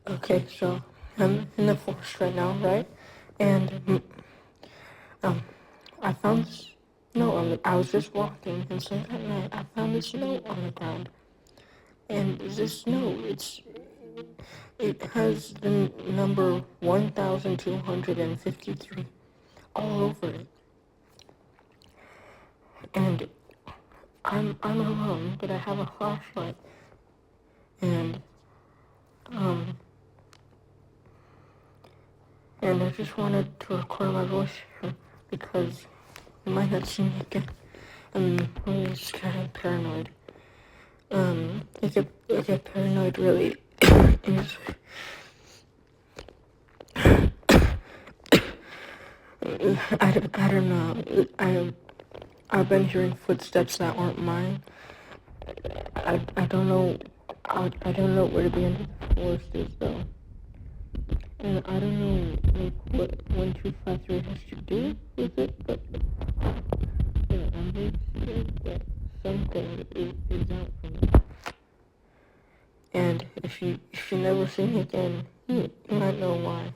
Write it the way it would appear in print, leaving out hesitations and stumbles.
Okay, so I'm in the forest right now, right? And I found this note on the. I was just walking, and so that night I found this note on the ground. And this note, it has the number 1,253 all over it. And I'm alone, but I have a flashlight. And and I just wanted to record my voice here because you might not see me again. I'm really scared and paranoid. I get paranoid really easily. I don't know. I've been hearing footsteps that aren't mine. I don't know. I don't know where the end of the forest is though. And I don't know like what 1253 has to do with it, but yeah, I'm very scared that something is out for me. And if you never see me again, you might know why.